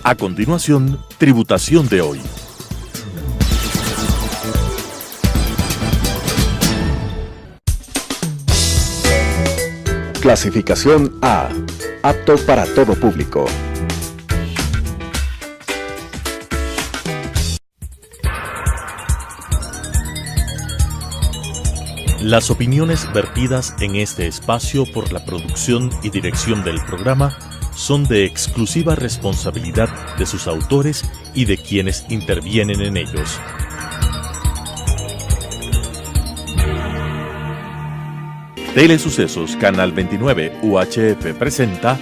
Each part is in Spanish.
A continuación, Tributación de hoy. Clasificación A. Apto para todo público. Las opiniones vertidas en este espacio por la producción y dirección del programa son de exclusiva responsabilidad de sus autores y de quienes intervienen en ellos. Telesucesos Canal 29 UHF presenta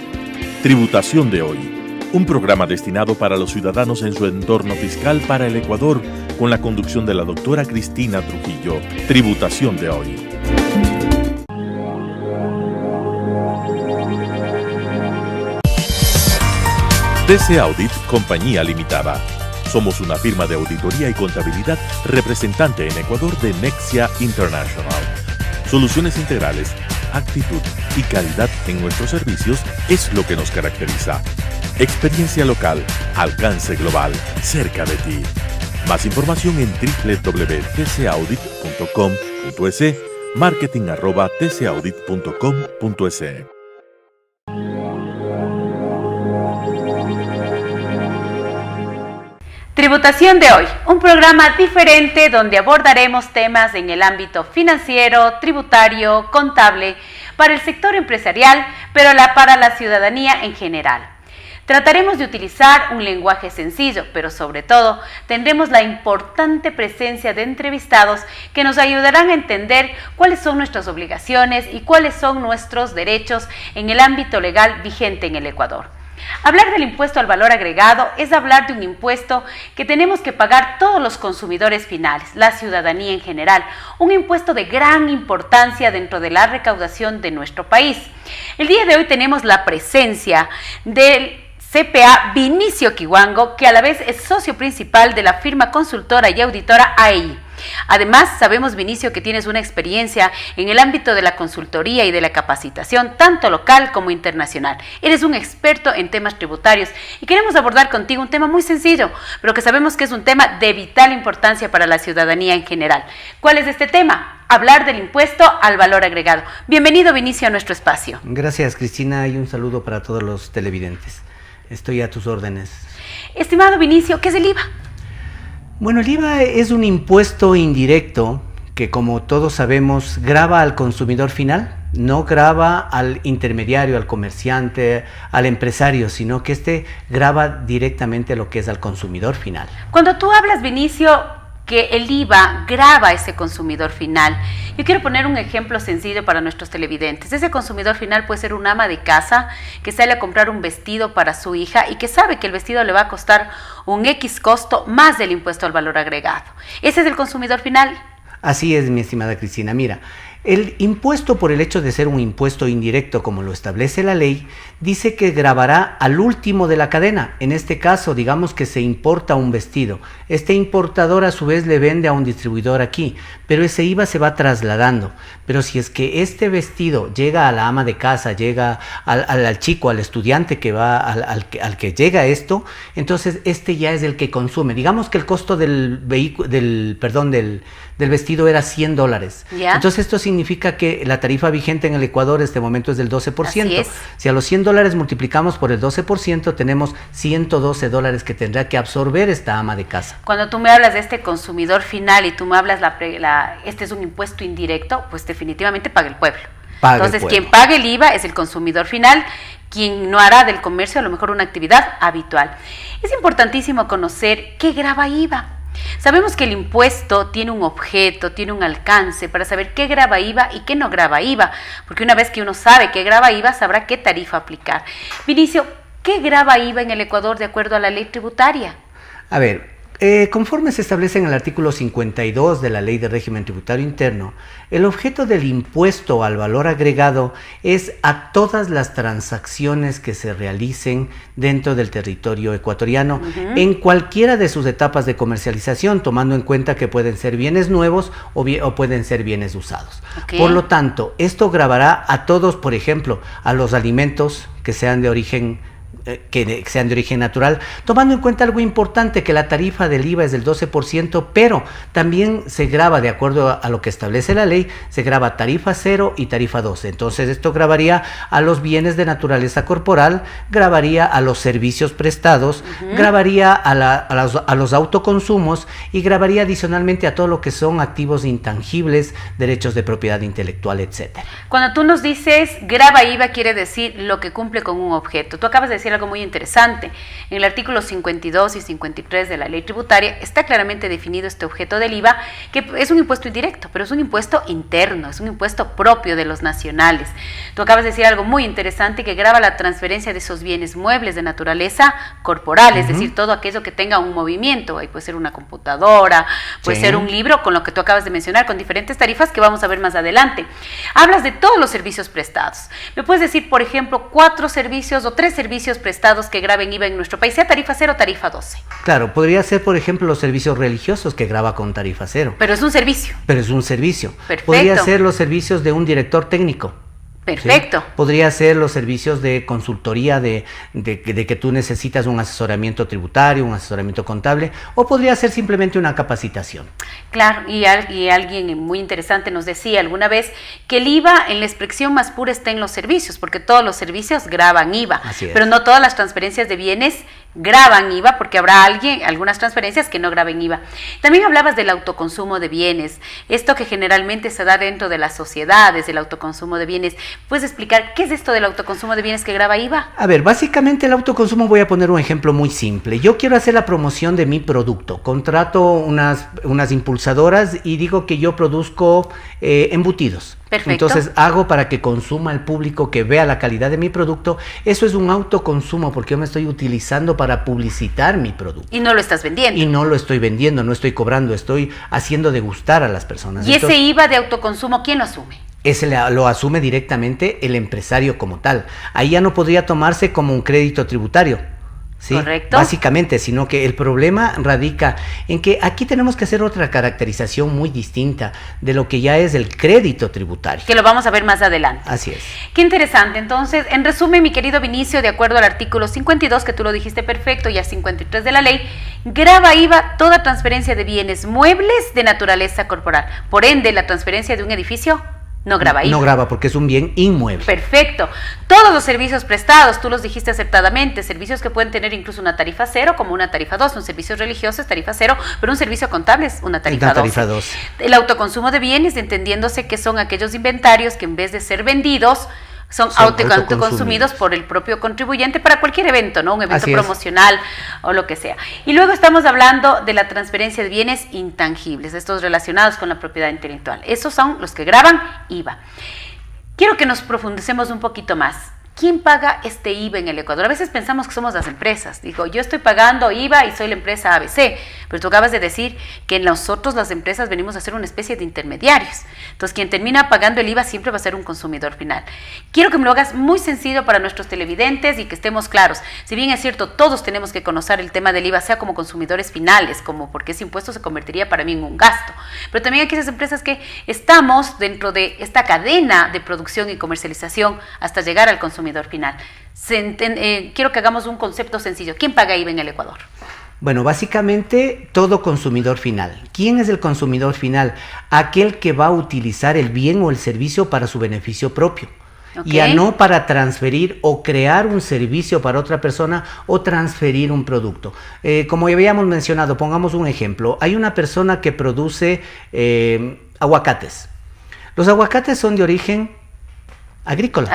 Tributación de hoy, un programa destinado para los ciudadanos en su entorno fiscal para el Ecuador, con la conducción de la doctora Cristina Trujillo. Tributación de hoy. TC Audit Compañía Limitada. Somos una firma de auditoría y contabilidad representante en Ecuador de Nexia International. Soluciones integrales, actitud y calidad en nuestros servicios es lo que nos caracteriza. Experiencia local, alcance global, cerca de ti. Más información en www.tcaudit.com.es, marketing@tcaudit.com.es. Tributación de hoy, un programa diferente donde abordaremos temas en el ámbito financiero, tributario, contable, para el sector empresarial, pero para la ciudadanía en general. Trataremos de utilizar un lenguaje sencillo, pero sobre todo tendremos la importante presencia de entrevistados que nos ayudarán a entender cuáles son nuestras obligaciones y cuáles son nuestros derechos en el ámbito legal vigente en el Ecuador. Hablar del impuesto al valor agregado es hablar de un impuesto que tenemos que pagar todos los consumidores finales, la ciudadanía en general, un impuesto de gran importancia dentro de la recaudación de nuestro país. El día de hoy tenemos la presencia del CPA Vinicio Kiwango, que a la vez es socio principal de la firma consultora y auditora AEI. Además, sabemos, Vinicio, que tienes una experiencia en el ámbito de la consultoría y de la capacitación, tanto local como internacional. Eres un experto en temas tributarios y queremos abordar contigo un tema muy sencillo, pero que sabemos que es un tema de vital importancia para la ciudadanía en general. ¿Cuál es este tema? Hablar del impuesto al valor agregado. Bienvenido, Vinicio, a nuestro espacio. Gracias, Cristina, y un saludo para todos los televidentes. Estoy a tus órdenes. Estimado Vinicio, ¿qué es el IVA? Bueno, el IVA es un impuesto indirecto que, como todos sabemos, grava al consumidor final, no grava al intermediario, al comerciante, al empresario, sino que grava directamente lo que es al consumidor final. Cuando tú hablas, Vinicio, que el IVA grava a ese consumidor final, yo quiero poner un ejemplo sencillo para nuestros televidentes. Ese consumidor final puede ser un ama de casa que sale a comprar un vestido para su hija y que sabe que el vestido le va a costar un X costo más del impuesto al valor agregado. ¿Ese es el consumidor final? Así es, mi estimada Cristina. Mira, el impuesto, por el hecho de ser un impuesto indirecto, como lo establece la ley, dice que gravará al último de la cadena. En este caso, digamos que se importa un vestido. Este importador a su vez le vende a un distribuidor aquí, pero ese IVA se va trasladando. Pero si es que este vestido llega a la ama de casa, llega al chico, al estudiante que va, al que llega esto, entonces este ya es el que consume. Digamos que el costo del vestido era $100. ¿Ya? Entonces esto significa que la tarifa vigente en el Ecuador en este momento es del 12%. Así es. Si a los $100 multiplicamos por el 12%, tenemos $112 que tendrá que absorber esta ama de casa. Cuando tú me hablas de este consumidor final y tú me hablas este es un impuesto indirecto, pues definitivamente paga el pueblo. Entonces, quien paga el IVA es el consumidor final, quien no hará del comercio a lo mejor una actividad habitual. Es importantísimo conocer qué grava IVA. Sabemos que el impuesto tiene un objeto, tiene un alcance para saber qué grava IVA y qué no grava IVA, porque una vez que uno sabe qué grava IVA, sabrá qué tarifa aplicar. Vinicio, ¿qué grava IVA en el Ecuador de acuerdo a la ley tributaria? A ver, conforme se establece en el artículo 52 de la Ley de Régimen Tributario Interno, el objeto del impuesto al valor agregado es a todas las transacciones que se realicen dentro del territorio ecuatoriano, en cualquiera de sus etapas de comercialización, tomando en cuenta que pueden ser bienes nuevos o pueden ser bienes usados. Okay. Por lo tanto, esto gravará a todos, por ejemplo, a los alimentos que sean de origen que sean de origen natural, tomando en cuenta algo importante, que la tarifa del IVA es del 12%, pero también se grava, de acuerdo a lo que establece la ley, se grava tarifa 0 y tarifa 12. Entonces esto gravaría a los bienes de naturaleza corporal, gravaría a los servicios prestados, gravaría a los autoconsumos y gravaría adicionalmente a todo lo que son activos intangibles, derechos de propiedad intelectual, etcétera. Cuando tú nos dices grava IVA, quiere decir lo que cumple con un objeto. Tú acabas de decir algo muy interesante. En el artículo 52 y 53 de la ley tributaria está claramente definido este objeto del IVA, que es un impuesto indirecto, pero es un impuesto interno, es un impuesto propio de los nacionales. Tú acabas de decir algo muy interesante, que grava la transferencia de esos bienes muebles de naturaleza corporal, es decir, todo aquello que tenga un movimiento. Ahí puede ser una computadora, puede ser un libro, con lo que tú acabas de mencionar, con diferentes tarifas que vamos a ver más adelante. Hablas de todos los servicios prestados. ¿Me puedes decir, por ejemplo, 4 servicios o 3 servicios prestados que graben IVA en nuestro país, sea tarifa 0 o tarifa 12? Claro, podría ser, por ejemplo, los servicios religiosos, que grava con tarifa 0. Pero es un servicio. Pero es un servicio. Perfecto. Podría ser los servicios de un director técnico. Perfecto. ¿Sí? Podría ser los servicios de consultoría, de que tú necesitas un asesoramiento tributario, un asesoramiento contable, o podría ser simplemente una capacitación. Claro, y alguien muy interesante nos decía alguna vez que el IVA en la expresión más pura está en los servicios, porque todos los servicios graban IVA, pero no todas las transferencias de bienes graban IVA, porque habrá algunas transferencias que no graben IVA. También hablabas del autoconsumo de bienes, esto que generalmente se da dentro de las sociedades, el autoconsumo de bienes. ¿Puedes explicar qué es esto del autoconsumo de bienes que grava IVA? A ver, básicamente el autoconsumo, voy a poner un ejemplo muy simple. Yo quiero hacer la promoción de mi producto, contrato unas impulsadoras y digo que yo produzco embutidos. Perfecto. Entonces hago para que consuma el público, que vea la calidad de mi producto. Eso es un autoconsumo, porque yo me estoy utilizando para publicitar mi producto. Y no lo estás vendiendo. Y no lo estoy vendiendo, no estoy cobrando, estoy haciendo degustar a las personas. ¿Y ese IVA de autoconsumo quién lo asume? Ese lo asume directamente el empresario como tal. Ahí ya no podría tomarse como un crédito tributario. ¿Sí? Correcto. Básicamente, sino que el problema radica en que aquí tenemos que hacer otra caracterización muy distinta de lo que ya es el crédito tributario. Que lo vamos a ver más adelante. Así es. Qué interesante. Entonces, en resumen, mi querido Vinicio, de acuerdo al artículo 52, que tú lo dijiste perfecto, y a 53 de la ley, grava IVA toda transferencia de bienes muebles de naturaleza corporal. Por ende, la transferencia de un edificio no grava IVA. No grava, porque es un bien inmueble. Perfecto. Todos los servicios prestados, tú los dijiste acertadamente, servicios que pueden tener incluso una tarifa 0 como una tarifa 2, un servicio religioso es tarifa 0, pero un servicio contable es una tarifa 12. El autoconsumo de bienes, entendiéndose que son aquellos inventarios que en vez de ser vendidos, son autoconsumidos por el propio contribuyente para cualquier evento, ¿no? Un evento promocional o lo que sea. Y luego estamos hablando de la transferencia de bienes intangibles, estos relacionados con la propiedad intelectual. Esos son los que gravan IVA. Quiero que nos profundicemos un poquito más. ¿Quién paga este IVA en el Ecuador? A veces pensamos que somos las empresas. Digo, yo estoy pagando IVA y soy la empresa ABC, pero tú acabas de decir que nosotros las empresas venimos a ser una especie de intermediarios. Entonces, quien termina pagando el IVA siempre va a ser un consumidor final. Quiero que me lo hagas muy sencillo para nuestros televidentes y que estemos claros. Si bien es cierto, todos tenemos que conocer el tema del IVA, sea como consumidores finales, como porque ese impuesto se convertiría para mí en un gasto. Pero también hay aquellas empresas que estamos dentro de esta cadena de producción y comercialización hasta llegar al consumidor final. Quiero que hagamos un concepto sencillo. ¿Quién paga IVA en el Ecuador? Bueno, básicamente todo consumidor final. ¿Quién es el consumidor final? Aquel que va a utilizar el bien o el servicio para su beneficio propio. Okay. Ya no para transferir o crear un servicio para otra persona o transferir un producto. Como ya habíamos mencionado, pongamos un ejemplo. Hay una persona que produce aguacates. Los aguacates son de origen agrícola.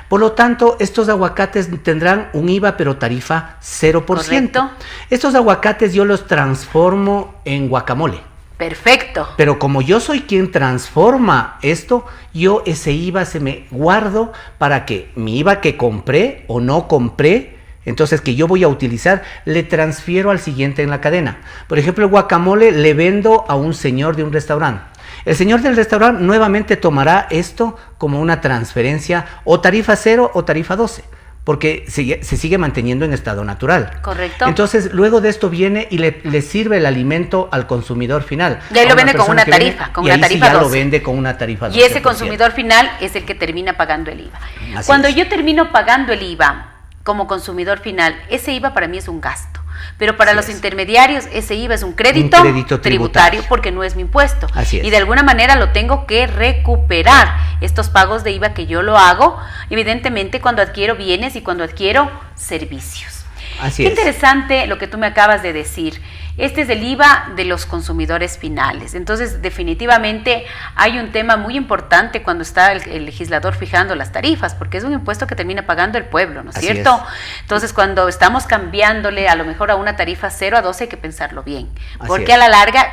Por lo tanto, estos aguacates tendrán un IVA, pero tarifa 0%. Correcto. Estos aguacates yo los transformo en guacamole. Perfecto. Pero como yo soy quien transforma esto, yo ese IVA se me guardo para que mi IVA que compré o no compré, entonces que yo voy a utilizar, le transfiero al siguiente en la cadena. Por ejemplo, el guacamole le vendo a un señor de un restaurante. El señor del restaurante nuevamente tomará esto como una transferencia o tarifa 0 o tarifa 12, porque se sigue manteniendo en estado natural. Correcto. Entonces, luego de esto viene y le sirve el alimento al consumidor final. Y ahí lo vende con una tarifa, con una tarifa 12. Lo vende con una tarifa 12. Y ese consumidor final es el que termina pagando el IVA. Cuando yo termino pagando el IVA, como consumidor final, ese IVA para mí es un gasto. Pero para los intermediarios, ese IVA es un crédito tributario porque no es mi impuesto. Así es. Y de alguna manera lo tengo que recuperar, estos pagos de IVA que yo lo hago, evidentemente cuando adquiero bienes y cuando adquiero servicios. Así Qué es. Interesante lo que tú me acabas de decir. Este es el IVA de los consumidores finales. Entonces, definitivamente hay un tema muy importante cuando está el legislador fijando las tarifas, porque es un impuesto que termina pagando el pueblo, ¿no es Así cierto? es. Entonces, cuando estamos cambiándole a lo mejor a una tarifa 0 a 12, hay que pensarlo bien, Así porque es. a la larga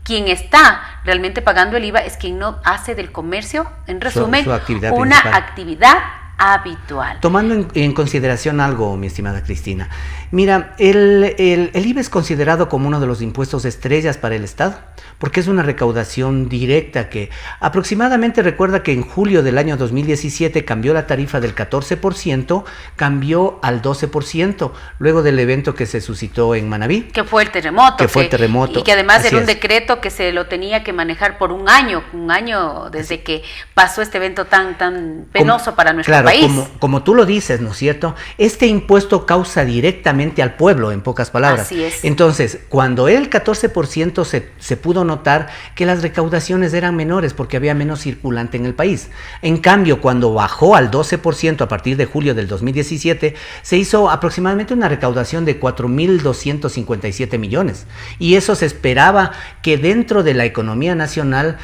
quien está realmente pagando el IVA es quien no hace del comercio, en resumen, Su actividad una principal. actividad habitual. Tomando en consideración algo, mi estimada Cristina, mira, el IVA es considerado como uno de los impuestos estrellas para el Estado, porque es una recaudación directa que aproximadamente, recuerda que en julio del año 2017 cambió la tarifa del 14%, cambió al 12%, luego del evento que se suscitó en Manabí. Que fue el terremoto. Que fue el terremoto. Y que además Así era un es. decreto que se lo tenía que manejar por un año desde que pasó este evento tan penoso para nuestro claro, país. Como tú lo dices, ¿no es cierto? Este impuesto causa directamente al pueblo, en pocas palabras. Así es. Entonces, cuando el 14% se pudo notar que las recaudaciones eran menores porque había menos circulante en el país. En cambio, cuando bajó al 12% a partir de julio del 2017, se hizo aproximadamente una recaudación de 4.257 millones. Y eso se esperaba que dentro de la economía nacional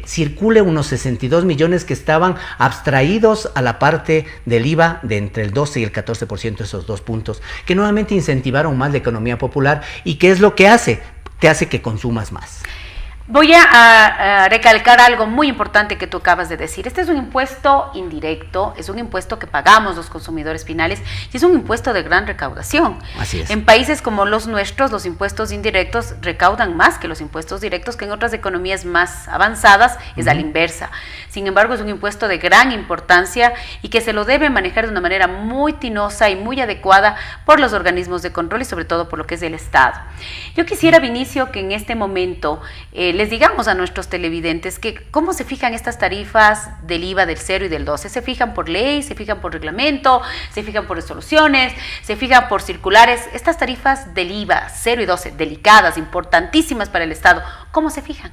circule unos 62 millones que estaban abstraídos a la parte del IVA de entre el 12 y el 14%, esos dos puntos, que nuevamente incentivaron más la economía popular. ¿Y qué es lo que hace? Te hace que consumas más. Voy a recalcar algo muy importante que tú acabas de decir. Este es un impuesto indirecto, es un impuesto que pagamos los consumidores finales y es un impuesto de gran recaudación. Así es. En países como los nuestros, los impuestos indirectos recaudan más que los impuestos directos, que en otras economías más avanzadas es a la inversa. Sin embargo, es un impuesto de gran importancia y que se lo debe manejar de una manera muy tinosa y muy adecuada por los organismos de control y sobre todo por lo que es el Estado. Yo quisiera, Vinicio, que en este momento les digamos a nuestros televidentes que cómo se fijan estas tarifas del IVA del 0 y del 12. ¿Se fijan por ley, se fijan por reglamento, se fijan por resoluciones, se fijan por circulares? Estas tarifas del IVA 0 y 12, delicadas, importantísimas para el Estado, ¿cómo se fijan?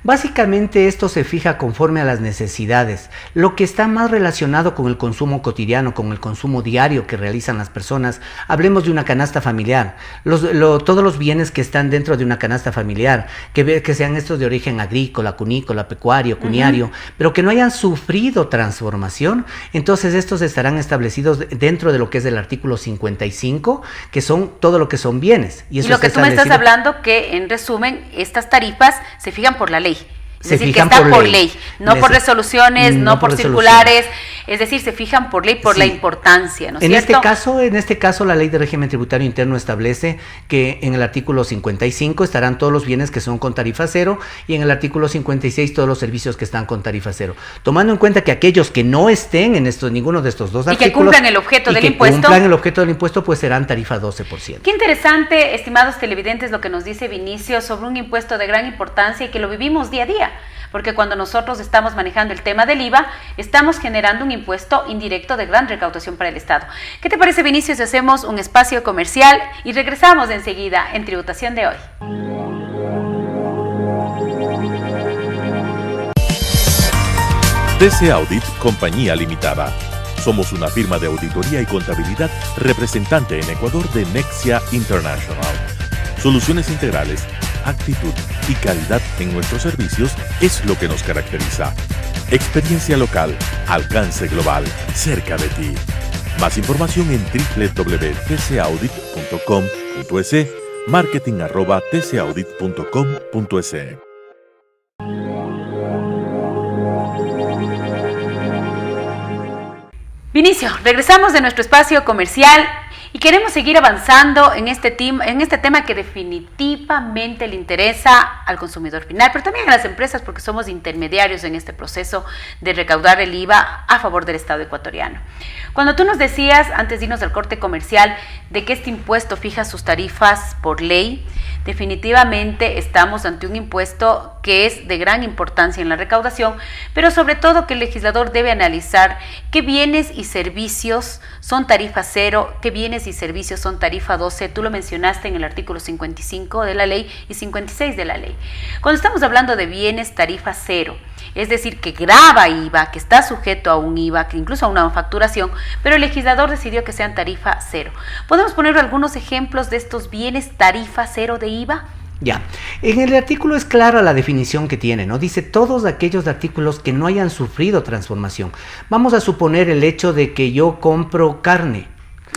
Básicamente esto se fija conforme a las necesidades, lo que está más relacionado con el consumo cotidiano, con el consumo diario que realizan las personas. Hablemos de una canasta familiar, todos los bienes que están dentro de una canasta familiar, que sean estos de origen agrícola, cunícola, pecuario, cuniario, pero que no hayan sufrido transformación, entonces estos estarán establecidos dentro de lo que es el artículo 55, que son todo lo que son bienes. Y lo que tú me estás hablando, que en resumen, estas tarifas se fijan por la ley. Es decir, que están por ley, no por resoluciones, no por circulares, es decir, se fijan por ley, por la importancia, ¿no es cierto? En este caso, la Ley de Régimen Tributario Interno establece que en el artículo 55 estarán todos los bienes que son con tarifa cero y en el artículo 56 todos los servicios que están con tarifa cero. Tomando en cuenta que aquellos que no estén en ninguno de estos dos artículos... Y que cumplan el objeto del impuesto. cumplan el objeto del impuesto, pues serán tarifa 12%. Qué interesante, estimados televidentes, lo que nos dice Vinicio sobre un impuesto de gran importancia y que lo vivimos día a día. Porque cuando nosotros estamos manejando el tema del IVA, estamos generando un impuesto indirecto de gran recaudación para el Estado. ¿Qué te parece, Vinicio, si hacemos un espacio comercial y regresamos enseguida en Tributación de Hoy? TC Audit Compañía Limitada. Somos una firma de auditoría y contabilidad representante en Ecuador de Nexia International. Soluciones integrales, actitud y calidad en nuestros servicios es lo que nos caracteriza. Experiencia local, alcance global, cerca de ti. Más información en www.tcaudit.com.es, marketing@tcaudit.com.es. Vinicio, regresamos de nuestro espacio comercial y queremos seguir avanzando en este tema que definitivamente le interesa al consumidor final, pero también a las empresas, porque somos intermediarios en este proceso de recaudar el IVA a favor del Estado ecuatoriano. Cuando tú nos decías, antes de irnos al corte comercial, de que este impuesto fija sus tarifas por ley, Definitivamente estamos ante un impuesto que es de gran importancia en la recaudación, pero sobre todo que el legislador debe analizar qué bienes y servicios son tarifa cero, qué bienes y servicios son tarifa 12. Tú lo mencionaste en el artículo 55 de la ley y 56 de la ley. Cuando estamos hablando de bienes tarifa cero, es decir, que grava IVA, que está sujeto a un IVA, que incluso a una facturación, pero el legislador decidió que sean tarifa cero. ¿Podemos poner algunos ejemplos de estos bienes tarifa cero de IVA? Ya, en el artículo es clara la definición que tiene, ¿no? Dice todos aquellos artículos que no hayan sufrido transformación. Vamos a suponer el hecho de que yo compro carne.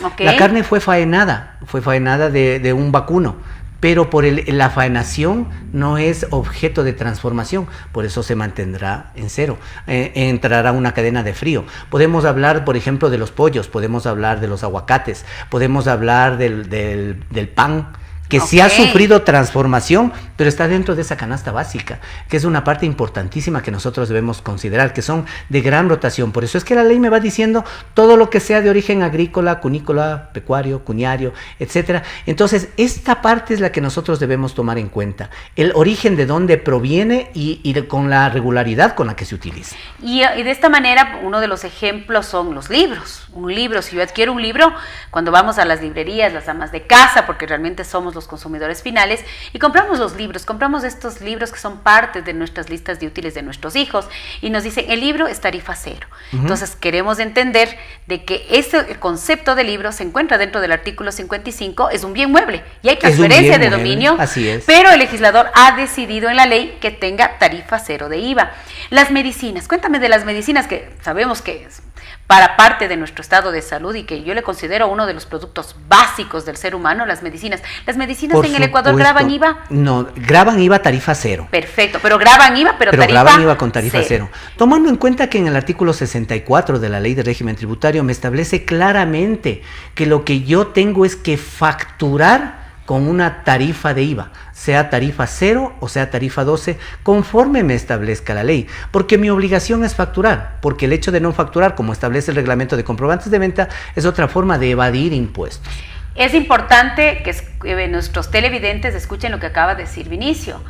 Okay. La carne fue faenada de un vacuno, pero por la faenación no es objeto de transformación, por eso se mantendrá en cero, entrará una cadena de frío. Podemos hablar, por ejemplo, de los pollos, podemos hablar de los aguacates, podemos hablar del pan, que sí ha sufrido transformación, pero está dentro de esa canasta básica, que es una parte importantísima que nosotros debemos considerar, que son de gran rotación. Por eso es que la ley me va diciendo todo lo que sea de origen agrícola, cunícola, pecuario, cuñario, etcétera. Entonces, esta parte es la que nosotros debemos tomar en cuenta, el origen de dónde proviene y con la regularidad con la que se utiliza. Y de esta manera, uno de los ejemplos son los libros. Un libro, si yo adquiero un libro, cuando vamos a las librerías, las amas de casa, porque realmente somos los consumidores finales, y compramos los libros, compramos estos libros que son parte de nuestras listas de útiles de nuestros hijos, y nos dicen, el libro es tarifa cero. Entonces queremos entender de que el concepto de libro se encuentra dentro del artículo 55, es un bien mueble, y hay transferencia de dominio, así es. Pero el legislador ha decidido en la ley que tenga tarifa cero de IVA. Las medicinas, cuéntame de las medicinas, que sabemos que es para parte de nuestro estado de salud y que yo le considero uno de los productos básicos del ser humano, las medicinas. ¿Las medicinas en el Ecuador graban IVA? No, graban IVA tarifa cero. Perfecto, pero graban IVA, pero tarifa graban IVA con tarifa cero. Tomando en cuenta que en el artículo 64 de la Ley de Régimen Tributario me establece claramente que lo que yo tengo es que facturar con una tarifa de IVA, sea tarifa 0 o sea tarifa 12, conforme me establezca la ley, porque mi obligación es facturar, porque el hecho de no facturar, como establece el reglamento de comprobantes de venta, es otra forma de evadir impuestos. Es importante que nuestros televidentes escuchen lo que acaba de decir Vinicio.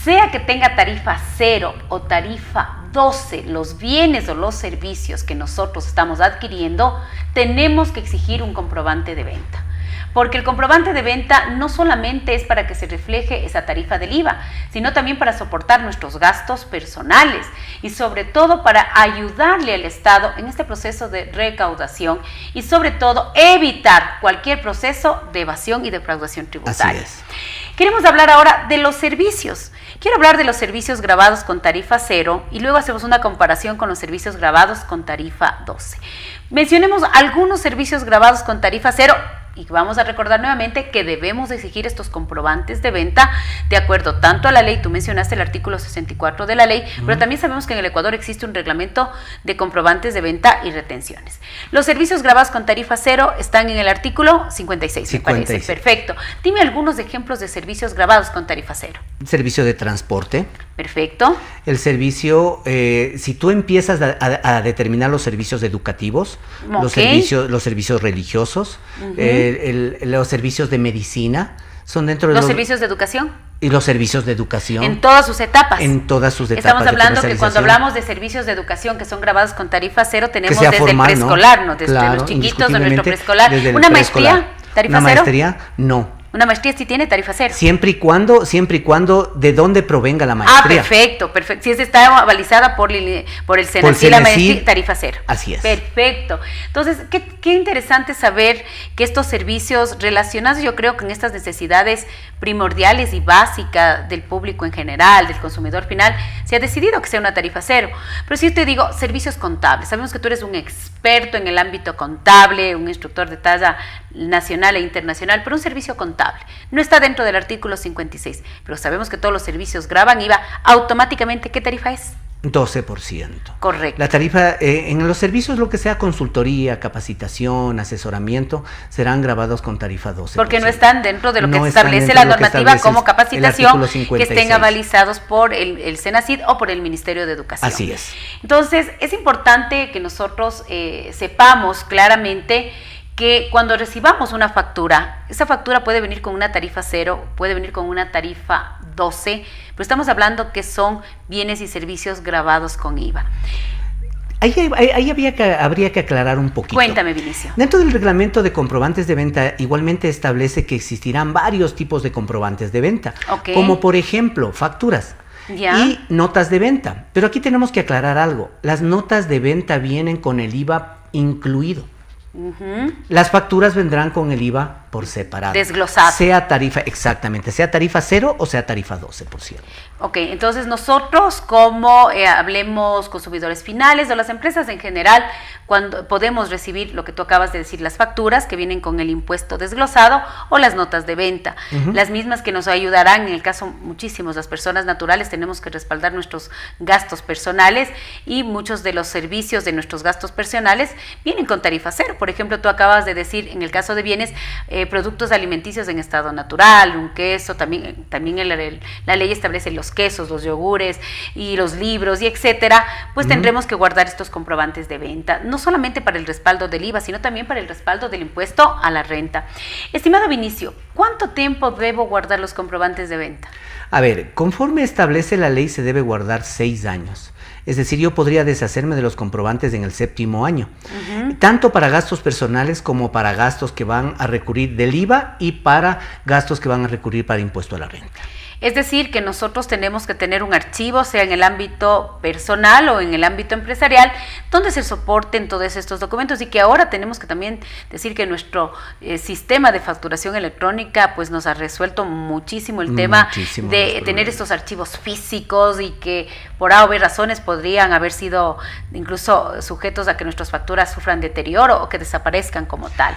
Sea que tenga tarifa 0 o tarifa 12, los bienes o los servicios que nosotros estamos adquiriendo, tenemos que exigir un comprobante de venta. Porque el comprobante de venta no solamente es para que se refleje esa tarifa del IVA, sino también para soportar nuestros gastos personales y sobre todo para ayudarle al Estado en este proceso de recaudación y sobre todo evitar cualquier proceso de evasión y defraudación tributaria. Así es. Queremos hablar ahora de los servicios. Quiero hablar de los servicios grabados con tarifa 0 y luego hacemos una comparación con los servicios grabados con tarifa 12. Mencionemos algunos servicios grabados con tarifa 0 y vamos a recordar nuevamente que debemos exigir estos comprobantes de venta de acuerdo tanto a la ley, tú mencionaste el artículo 64 de la ley, pero también sabemos que en el Ecuador existe un reglamento de comprobantes de venta y retenciones. Los servicios grabados con tarifa 0 están en el artículo 56, me parece. Perfecto. Dime algunos ejemplos de servicios grabados con tarifa 0. Servicio de transporte. Perfecto. El servicio, si tú empiezas a determinar los servicios educativos, los servicios religiosos, los servicios de medicina, son dentro de los servicios de educación. Y los servicios de educación. En todas sus etapas. En todas sus etapas. Estamos hablando que cuando hablamos de servicios de educación que son grabados con tarifa 0, tenemos desde formal, el preescolar, ¿no? Desde claro, los chiquitos de nuestro preescolar. ¿Una maestría? ¿Tarifa 0? ¿Una maestría? No. Una maestría sí tiene tarifa 0. Siempre y cuando de dónde provenga la maestría. Perfecto. Si está avalizada por el Senacid, la maestría, tarifa 0. Así es. Perfecto. Entonces, qué interesante saber que estos servicios relacionados, yo creo, con estas necesidades primordiales y básicas del público en general, del consumidor final, se ha decidido que sea una tarifa 0. Pero si yo te digo servicios contables, sabemos que tú eres un experto en el ámbito contable, un instructor de talla nacional e internacional, pero un servicio contable no está dentro del artículo 56, pero sabemos que todos los servicios graban IVA, automáticamente, ¿qué tarifa es? 12%. Correcto. La tarifa, en los servicios, lo que sea consultoría, capacitación, asesoramiento, serán grabados con tarifa 12%. Porque no están dentro de lo que establece la normativa como capacitación, que estén avalizados por el Senacid o por el Ministerio de Educación. Así es. Entonces, es importante que nosotros sepamos claramente que cuando recibamos una factura, esa factura puede venir con una tarifa 0, puede venir con una tarifa 12, pero estamos hablando que son bienes y servicios gravados con IVA. Ahí habría que aclarar un poquito. Cuéntame, Vinicio. Dentro del reglamento de comprobantes de venta, igualmente establece que existirán varios tipos de comprobantes de venta, como por ejemplo facturas y notas de venta. Pero aquí tenemos que aclarar algo. Las notas de venta vienen con el IVA incluido. Las facturas vendrán con el IVA por separado. Desglosado. Sea tarifa 0 o sea tarifa 12%. Ok, entonces nosotros como hablemos consumidores finales o las empresas en general, cuando podemos recibir lo que tú acabas de decir, las facturas que vienen con el impuesto desglosado o las notas de venta, las mismas que nos ayudarán, en el caso muchísimos, las personas naturales tenemos que respaldar nuestros gastos personales y muchos de los servicios de nuestros gastos personales vienen con tarifa 0. Por ejemplo, tú acabas de decir, en el caso de bienes, productos alimenticios en estado natural, un queso, también la ley establece los quesos, los yogures y los libros y etcétera, pues tendremos que guardar estos comprobantes de venta, no solamente para el respaldo del IVA, sino también para el respaldo del impuesto a la renta. Estimado Vinicio, ¿cuánto tiempo debo guardar los comprobantes de venta? A ver, conforme establece la ley se debe guardar 6 años. Es decir, yo podría deshacerme de los comprobantes en el 7º año, tanto para gastos personales como para gastos que van a recurrir del IVA y para gastos que van a recurrir para impuesto a la renta. Es decir, que nosotros tenemos que tener un archivo, sea en el ámbito personal o en el ámbito empresarial, donde se soporten todos estos documentos, y que ahora tenemos que también decir que nuestro sistema de facturación electrónica pues nos ha resuelto muchísimo el tema de tener estos archivos físicos, y que por A o B razones podrían haber sido incluso sujetos a que nuestras facturas sufran deterioro o que desaparezcan como tal.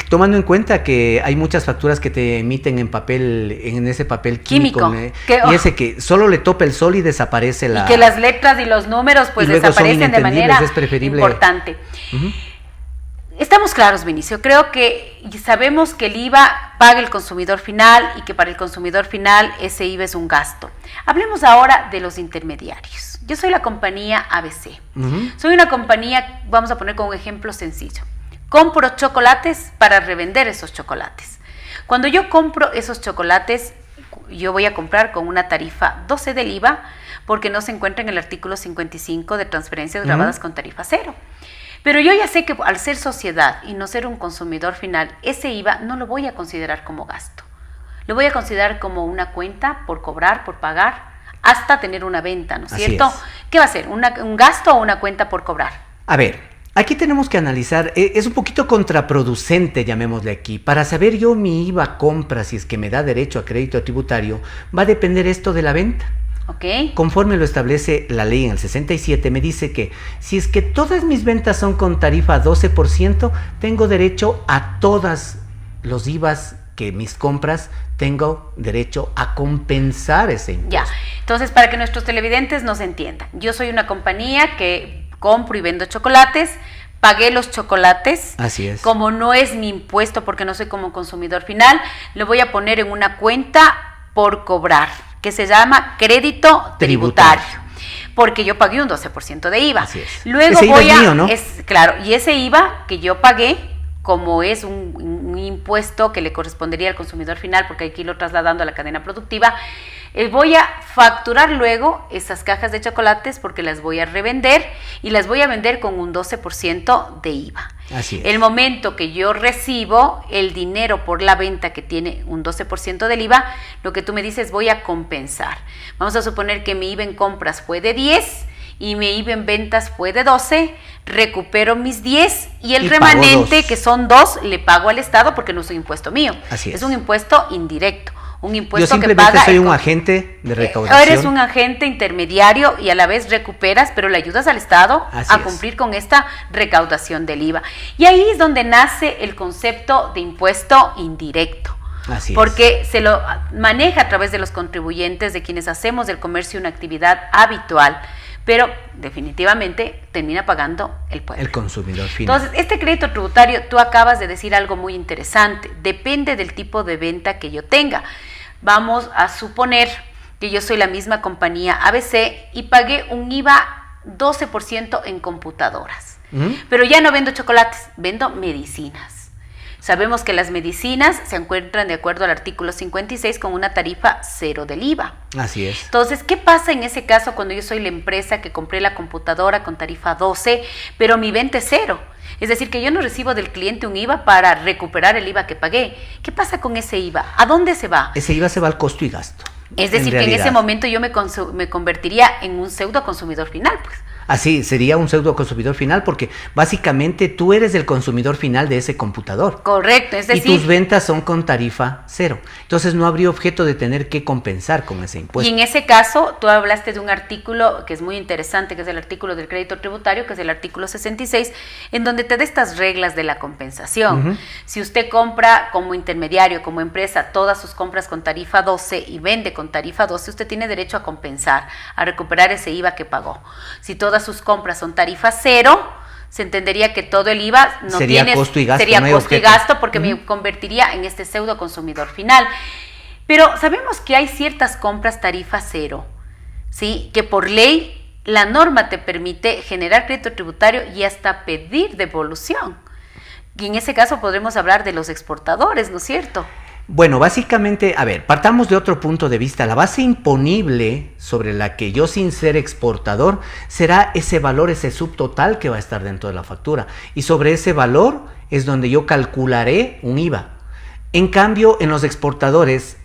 Tomando en cuenta que hay muchas facturas que te emiten en ese papel químico. Y ese que solo le topa el sol y desaparece y que las letras y los números pues desaparecen de manera importante. Estamos claros, Vinicio. Creo que sabemos que el IVA paga el consumidor final y que para el consumidor final ese IVA es un gasto. Hablemos ahora de los intermediarios. Yo soy la compañía ABC. Soy una compañía, vamos a poner con un ejemplo sencillo. Compro chocolates para revender esos chocolates. Cuando yo compro esos chocolates, yo voy a comprar con una tarifa 12 del IVA, porque no se encuentra en el artículo 55 de transferencias grabadas con tarifa 0. Pero yo ya sé que al ser sociedad y no ser un consumidor final, ese IVA no lo voy a considerar como gasto. Lo voy a considerar como una cuenta por cobrar, por pagar, hasta tener una venta, ¿no es cierto? ¿Qué va a ser? ¿Un gasto o una cuenta por cobrar? A ver, aquí tenemos que analizar, es un poquito contraproducente, llamémosle aquí, para saber yo mi IVA compra, si es que me da derecho a crédito tributario, va a depender esto de la venta. Conforme lo establece la ley en el 67, me dice que si es que todas mis ventas son con tarifa 12%, tengo derecho a todas los IVAs que mis compras, tengo derecho a compensar ese impuesto. Ya, entonces para que nuestros televidentes nos entiendan, yo soy una compañía que compro y vendo chocolates, pagué los chocolates. Así es. Como no es mi impuesto porque no soy como consumidor final, lo voy a poner en una cuenta por cobrar, que se llama crédito tributario, porque yo pagué un 12% de IVA. Así es. Luego ese IVA es mío, ¿no? Claro, y ese IVA que yo pagué, como es un impuesto que le correspondería al consumidor final, porque hay que irlo trasladando a la cadena productiva, voy a facturar luego esas cajas de chocolates porque las voy a revender y las voy a vender con un 12% de IVA. Así es. El momento que yo recibo el dinero por la venta que tiene un 12% del IVA, lo que tú me dices, voy a compensar. Vamos a suponer que mi IVA en compras fue de 10 y mi IVA en ventas fue de 12, recupero mis 10 y el remanente, que son 2, le pago al Estado porque no es un impuesto mío. Así es. Es un impuesto indirecto. Un impuesto yo simplemente soy un agente de recaudación. Eres un agente intermediario y a la vez recuperas, pero le ayudas al Estado a cumplir con esta recaudación del IVA. Y ahí es donde nace el concepto de impuesto indirecto. Así porque se lo maneja a través de los contribuyentes, de quienes hacemos del comercio una actividad habitual, pero definitivamente termina pagando el pueblo. El consumidor final. Entonces, este crédito tributario, tú acabas de decir algo muy interesante, depende del tipo de venta que yo tenga. Vamos a suponer que yo soy la misma compañía ABC y pagué un IVA 12% en computadoras, pero ya no vendo chocolates, vendo medicinas. Sabemos que las medicinas se encuentran de acuerdo al artículo 56 con una tarifa cero del IVA. Así es. Entonces, ¿qué pasa en ese caso cuando yo soy la empresa que compré la computadora con tarifa 12, pero mi venta es cero? Es decir, que yo no recibo del cliente un IVA para recuperar el IVA que pagué. ¿Qué pasa con ese IVA? ¿A dónde se va? Ese IVA se va al costo y gasto. Es decir, que en ese momento yo me convertiría en un pseudo consumidor final, pues. Así, sería un pseudo consumidor final porque básicamente tú eres el consumidor final de ese computador. Correcto, es decir... Y tus ventas son con tarifa cero. Entonces no habría objeto de tener que compensar con ese impuesto. Y en ese caso, tú hablaste de un artículo que es muy interesante, que es el artículo del crédito tributario, que es el artículo 66, en donde te da estas reglas de la compensación. Uh-huh. Si usted compra como intermediario, como empresa, todas sus compras con tarifa 12 y vende con tarifa 12, usted tiene derecho a compensar, a recuperar ese IVA que pagó. Si todas sus compras son tarifa cero, se entendería que todo el IVA no sería costo y gasto, sería no costo y gasto porque me convertiría en este pseudo consumidor final. Pero sabemos que hay ciertas compras tarifa cero, ¿sí? Que por ley la norma te permite generar crédito tributario y hasta pedir devolución. Y en ese caso podremos hablar de los exportadores, ¿no es cierto? Bueno, básicamente, a ver, partamos de otro punto de vista. La base imponible sobre la que yo, sin ser exportador, será ese valor, ese subtotal que va a estar dentro de la factura. Y sobre ese valor es donde yo calcularé un IVA. En cambio, en los exportadores,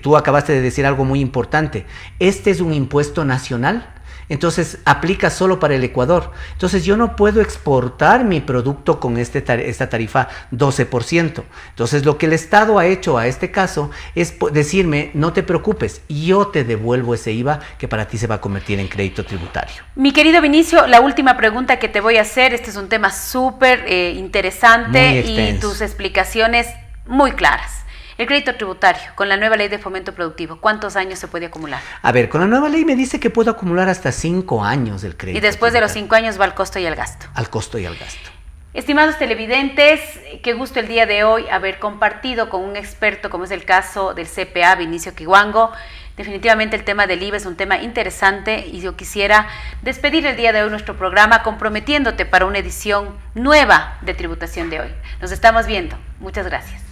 tú acabaste de decir algo muy importante. Este es un impuesto nacional. Entonces aplica solo para el Ecuador. Entonces yo no puedo exportar mi producto con esta tarifa 12%. Entonces lo que el Estado ha hecho a este caso es decirme, no te preocupes, yo te devuelvo ese IVA que para ti se va a convertir en crédito tributario. Mi querido Vinicio, la última pregunta que te voy a hacer, este es un tema súper interesante y tus explicaciones muy claras. El crédito tributario, con la nueva ley de fomento productivo, ¿cuántos años se puede acumular? A ver, con la nueva ley me dice que puedo acumular hasta 5 años del crédito. Y después de los 5 años va al costo y al gasto. Al costo y al gasto. Estimados televidentes, qué gusto el día de hoy haber compartido con un experto, como es el caso del CPA, Vinicio Kiwango. Definitivamente el tema del IVA es un tema interesante y yo quisiera despedir el día de hoy nuestro programa comprometiéndote para una edición nueva de Tributación de Hoy. Nos estamos viendo. Muchas gracias.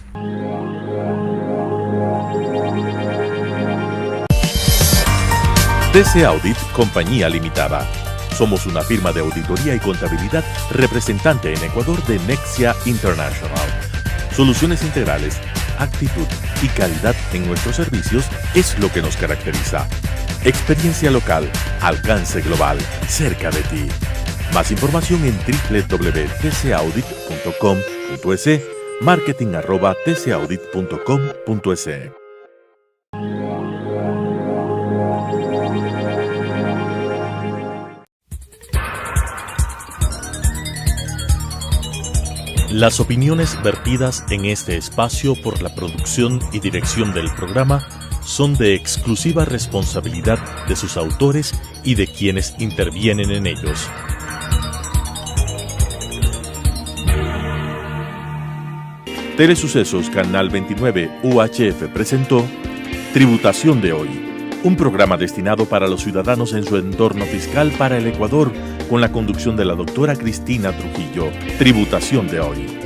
TC Audit Compañía Limitada. Somos una firma de auditoría y contabilidad representante en Ecuador de Nexia International. Soluciones integrales, actitud y calidad en nuestros servicios es lo que nos caracteriza. Experiencia local, alcance global, cerca de ti. Más información en www.tcaudit.com.es, marketing@tcaudit.com.es. Las opiniones vertidas en este espacio por la producción y dirección del programa son de exclusiva responsabilidad de sus autores y de quienes intervienen en ellos. Telesucesos Canal 29 UHF presentó Tributación de Hoy, un programa destinado para los ciudadanos en su entorno fiscal para el Ecuador, con la conducción de la doctora Cristina Trujillo. Tributación de Hoy.